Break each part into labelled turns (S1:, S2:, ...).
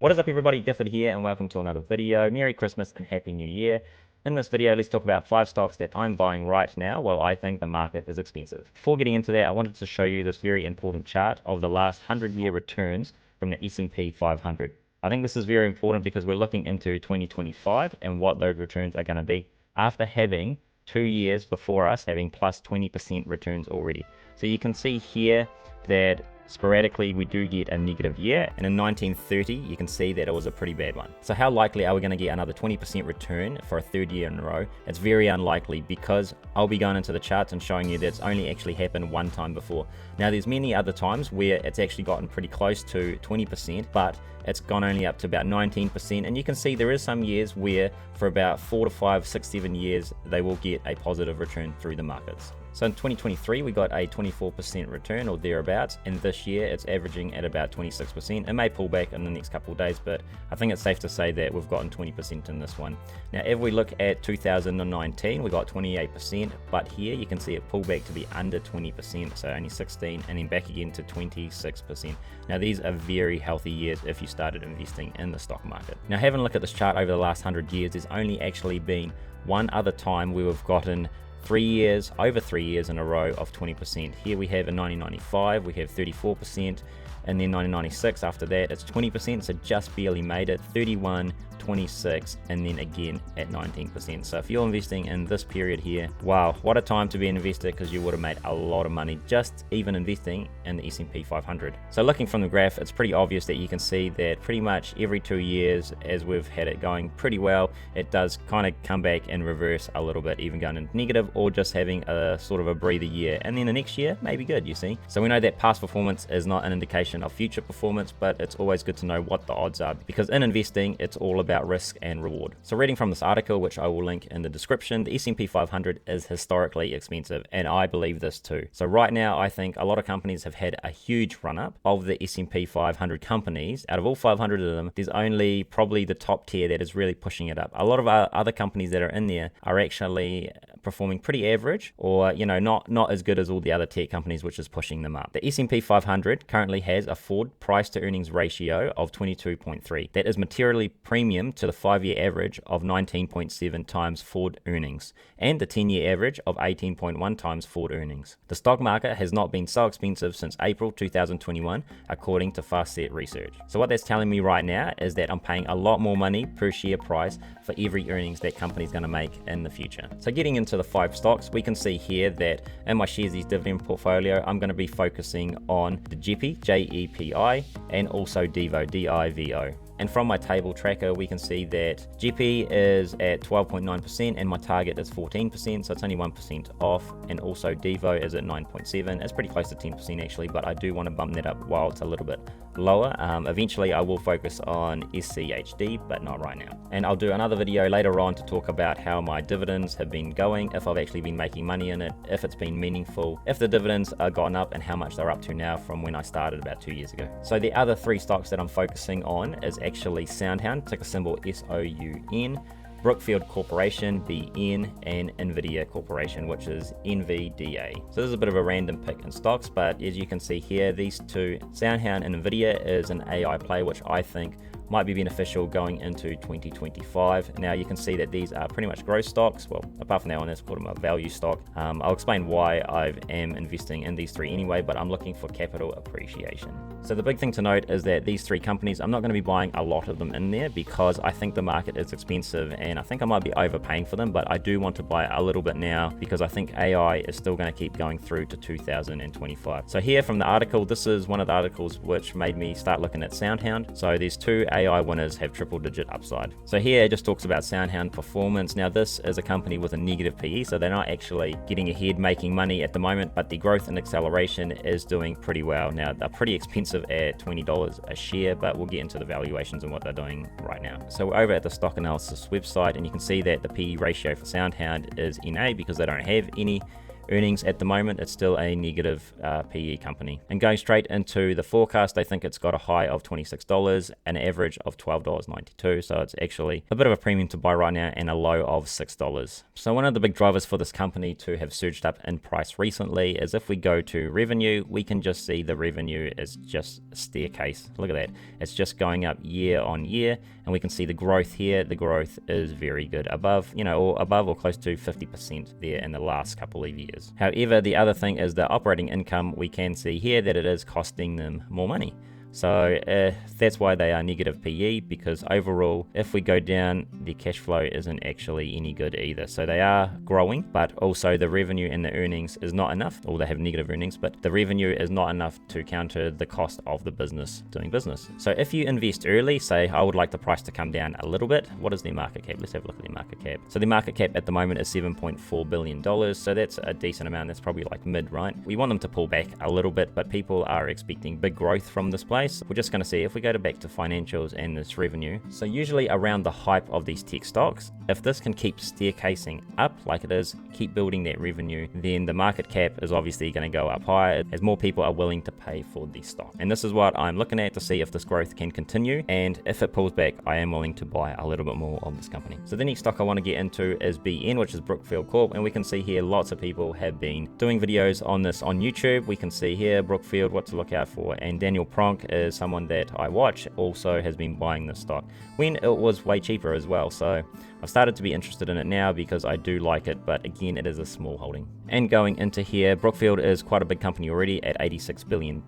S1: What is up everybody, Gifford here and welcome to another video. Merry Christmas and Happy New Year. In this video, let's talk about 5 stocks that I'm buying right now while I think the market is expensive. Before getting into that, I wanted to show you this very important chart of the last 100-year returns from the S&P 500. I think this is very important because we're looking into 2025 and what those returns are going to be after having 2 years before us having plus 20% returns already. So you can see here that sporadically we do get a negative year, and in 1930 you can see that it was a pretty bad one. So how likely are we going to get another 20% return for a third year in a row? It's very unlikely, because I'll be going into the charts and showing you that it's only actually happened one time before. Now there's many other times where it's actually gotten pretty close to 20%, but it's gone only up to about 19%, and you can see there is some years where for about 4 to 5, 6, 7 years they will get a positive return through the markets. So in 2023 we got a 24% return or thereabouts, and this year it's averaging at about 26%. It may pull back in the next couple of days, but I think it's safe to say that we've gotten 20% in this one. Now if we look at 2019, we got 28%, but here you can see it pull back to be under 20%, so only 16, and then back again to 26%. Now these are very healthy years if you started investing in the stock market. Now having a look at this chart over the last 100 years, there's only actually been one other time where we've gotten over 3 years in a row of 20%. Here we have in 1995, we have 34%, and then 1996 after that it's 20%, so just barely made it. 31, 26, and then again at 19%. So if you're investing in this period here, wow, what a time to be an investor, because you would have made a lot of money just even investing in the S&P 500. So looking from the graph, it's pretty obvious that you can see that pretty much every 2 years, as we've had it going pretty well, it does kind of come back and reverse a little bit, even going into negative or just having a sort of a breather year, and then the next year may be good, you see. So we know that past performance is not an indication of future performance, but it's always good to know what the odds are, because in investing it's all about risk and reward. So reading from this article, which I will link in the description, the S&P 500 is historically expensive, and I believe this too. So right now I think a lot of companies have had a huge run up. Of the S&P 500 companies, out of all 500 of them, there's only probably the top tier that is really pushing it up. A lot of our other companies that are in there are actually performing pretty average, or not as good as all the other tech companies, which is pushing them up. The S&P 500 currently has a forward price to earnings ratio of 22.3. That is materially premium to the 5-year average of 19.7 times forward earnings, and the 10-year average of 18.1 times forward earnings. The stock market has not been so expensive since April 2021, according to FastSet Research. So what that's telling me right now is that I'm paying a lot more money per share price for every earnings that company's going to make in the future. So getting into the 5 stocks, we can see here that in my Sharesies dividend portfolio, I'm going to be focusing on the JEPI, JEPI, and also DIVO, DIVO. And from my table tracker, we can see that JEPI is at 12.9% and my target is 14%, so it's only 1% off. And also DIVO is at 9.7. It's pretty close to 10% actually, but I do want to bump that up while it's a little bit lower. Eventually I will focus on SCHD, but not right now. And I'll do another video later on to talk about how my dividends have been going, if I've actually been making money in it, if it's been meaningful, if the dividends are gotten up, and how much they're up to now from when I started about 2 years ago. So the other 3 stocks that I'm focusing on is actually SoundHound, ticker symbol SOUN, Brookfield Corporation, BN, and Nvidia Corporation, which is NVDA. So this is a bit of a random pick in stocks, but as you can see here, these two, SoundHound and Nvidia, is an AI play, which I think might be beneficial going into 2025. Now you can see that these are pretty much growth stocks. Well, apart from that one, let's call them a value stock. I'll explain why I am investing in these 3 anyway, but I'm looking for capital appreciation. So the big thing to note is that these 3 companies, I'm not going to be buying a lot of them in there, because I think the market is expensive and I think I might be overpaying for them, but I do want to buy a little bit now because I think AI is still going to keep going through to 2025. So here from the article, this is one of the articles which made me start looking at SoundHound. So these 2 AI winners have triple-digit upside. So here it just talks about SoundHound performance. Now this is a company with a negative PE, so they're not actually getting ahead making money at the moment, but the growth and acceleration is doing pretty well. Now they're pretty expensive at $20 a share, but we'll get into the valuations and what they're doing right now. So we're over at the stock analysis website, and you can see that the PE ratio for SoundHound is NA because they don't have any earnings at the moment, it's still a negative PE company. And going straight into the forecast, I think it's got a high of $26, an average of $12.92. So it's actually a bit of a premium to buy right now and a low of $6. So one of the big drivers for this company to have surged up in price recently is if we go to revenue, we can just see the revenue is just a staircase. Look at that. It's just going up year on year, and we can see the growth here. The growth is very good, above, or above or close to 50% there in the last couple of years. However, the other thing is the operating income. We can see here that it is costing them more money. So that's why they are negative PE, because overall, if we go down, the cash flow isn't actually any good either. So they are growing, but also the revenue and the earnings is not enough, or they have negative earnings, but the revenue is not enough to counter the cost of the business doing business. So if you invest early, say I would like the price to come down a little bit, what is their market cap? Let's have a look at their market cap. So the market cap at the moment is $7.4 billion. So that's a decent amount. That's probably like mid, right? We want them to pull back a little bit, but people are expecting big growth from this place. We're just going to see if we go back to financials and this revenue. So usually around the hype of these tech stocks, if this can keep staircasing up like it is, keep building that revenue, then the market cap is obviously going to go up higher as more people are willing to pay for the stock. And this is what I'm looking at to see if this growth can continue. And if it pulls back, I am willing to buy a little bit more of this company. So the next stock I want to get into is BN, which is Brookfield Corp. And we can see here lots of people have been doing videos on this on YouTube. We can see here Brookfield, what to look out for. And Daniel Pronk is someone that I watch, also has been buying this stock when it was way cheaper as well. So I've started to be interested in it now because I do like it, but again, it is a small holding. And going into here, Brookfield is quite a big company already at $86 billion.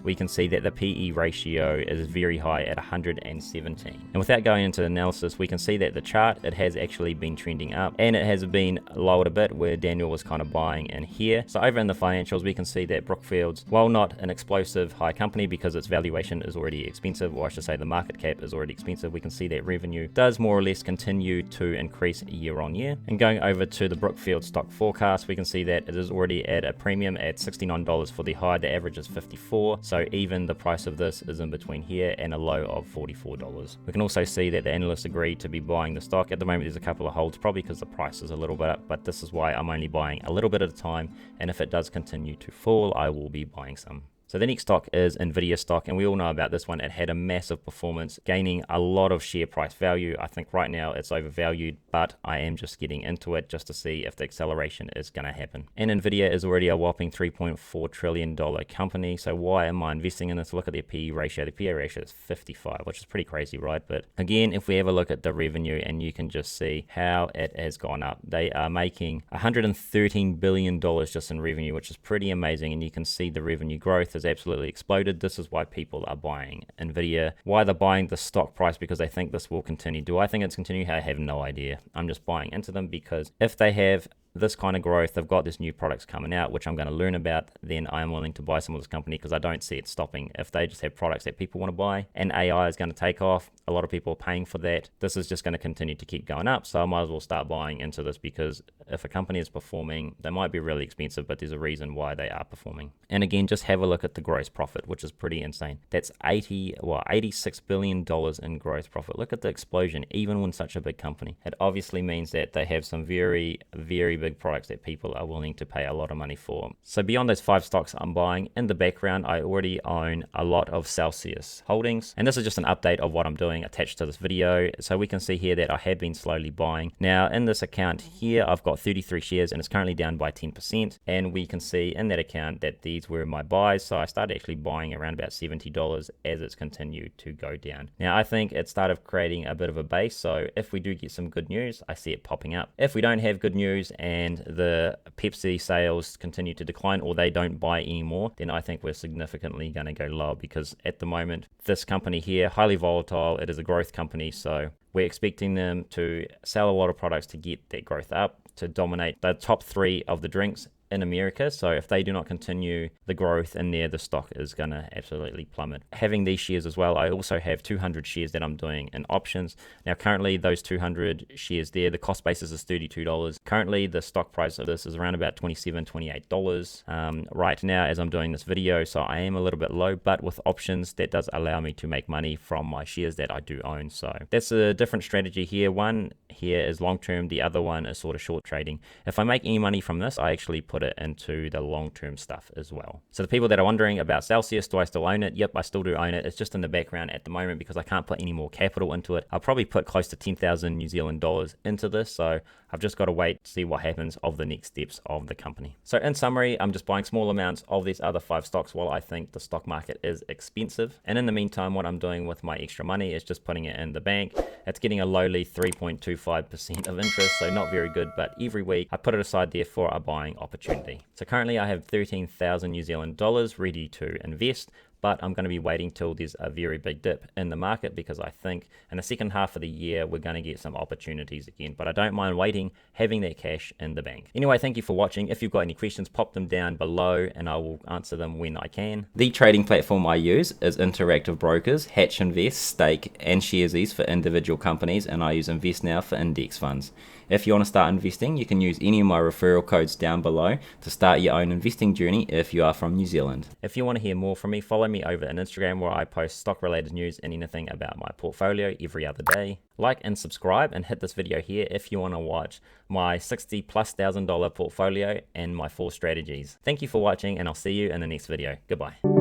S1: We can see that the PE ratio is very high at 117. And without going into the analysis, we can see that the chart, it has actually been trending up, and it has been lowered a bit where Daniel was kind of buying in here. So over in the financials, we can see that Brookfield's, while not an explosive high company because its valuation is already expensive, or I should say the market cap is already expensive, we can see that revenue does more or less continue to increase year on year. And going over to the Brookfield stock forecast, we can see that it is already at a premium at $69 for the high. The average is $54. So even the price of this is in between here and a low of $44. We can also see that the analysts agree to be buying the stock. At the moment, there's a couple of holds, probably because the price is a little bit up, but this is why I'm only buying a little bit at a time. And if it does continue to fall, I will be buying some. So the next stock is Nvidia stock, and we all know about this one. It had a massive performance, gaining a lot of share price value. I think right now it's overvalued, but I am just getting into it just to see if the acceleration is going to happen. And Nvidia is already a whopping $3.4 trillion company. So why am I investing in this? Look at their PE ratio. The PE ratio is 55, which is pretty crazy, right? But again, if we have a look at the revenue, and you can just see how it has gone up. They are making $113 billion just in revenue, which is pretty amazing. And you can see the revenue growth is absolutely exploded. This is why people are buying Nvidia. Why they're buying the stock price, because they think this will continue. Do I think it's continuing? I have no idea. I'm just buying into them because if they have this kind of growth, they've got this new products coming out, which I'm going to learn about, then I'm willing to buy some of this company because I don't see it stopping. If they just have products that people want to buy and AI is going to take off, a lot of people are paying for that. This is just going to continue to keep going up. So I might as well start buying into this, because if a company is performing, they might be really expensive, but there's a reason why they are performing. And again, just have a look at the gross profit, which is pretty insane. That's $86 billion in gross profit. Look at the explosion, even when such a big company. It obviously means that they have some very, very big products that people are willing to pay a lot of money for. So beyond those 5 stocks I'm buying, in the background, I already own a lot of Sharesies holdings. And this is just an update of what I'm doing attached to this video. So we can see here that I have been slowly buying. Now in this account here, I've got 33 shares and it's currently down by 10%. And we can see in that account that these were my buys. So I started actually buying around about $70 as it's continued to go down. Now I think it started creating a bit of a base. So if we do get some good news, I see it popping up. If we don't have good news and the Pepsi sales continue to decline, or they don't buy anymore, then I think we're significantly going to go lower, because at the moment, this company here, highly volatile, it is a growth company. So we're expecting them to sell a lot of products to get that growth up, to dominate the top 3 of the drinks in America. So if they do not continue the growth in there, the stock is going to absolutely plummet. Having these shares as well, I also have 200 shares that I'm doing in options. Now currently those 200 shares there, the cost basis is $32. Currently the stock price of this is around about $27, $28 right now as I'm doing this video. So I am a little bit low, but with options that does allow me to make money from my shares that I do own. So that's a different strategy here. One here is long term, the other one is sort of short trading. If I make any money from this, I actually put put it into the long-term stuff as well. So the people that are wondering about Celsius, do I still own it? Yep, I still do own it. It's just in the background at the moment because I can't put any more capital into it. I'll probably put close to 10,000 New Zealand dollars into this, so I've just got to wait to see what happens of the next steps of the company. So in summary, I'm just buying small amounts of these other 5 stocks while I think the stock market is expensive. And in the meantime, what I'm doing with my extra money is just putting it in the bank. It's getting a lowly 3.25% of interest, so not very good, but every week I put it aside there for a buying opportunity. So currently I have 13,000 New Zealand dollars ready to invest, but I'm going to be waiting till there's a very big dip in the market because I think in the second half of the year we're going to get some opportunities again, but I don't mind waiting, having that cash in the bank. Anyway, thank you for watching. If you've got any questions, pop them down below and I will answer them when I can. The trading platform I use is Interactive Brokers, Hatch Invest, Stake and Sharesies for individual companies, and I use Investnow for index funds. If you want to start investing, you can use any of my referral codes down below to start your own investing journey if you are from New Zealand. If you want to hear more from me, follow me over on Instagram where I post stock related news and anything about my portfolio every other day. Like and subscribe and hit this video here if you want to watch my $60,000+ portfolio and my 4 strategies. Thank you for watching and I'll see you in the next video. Goodbye.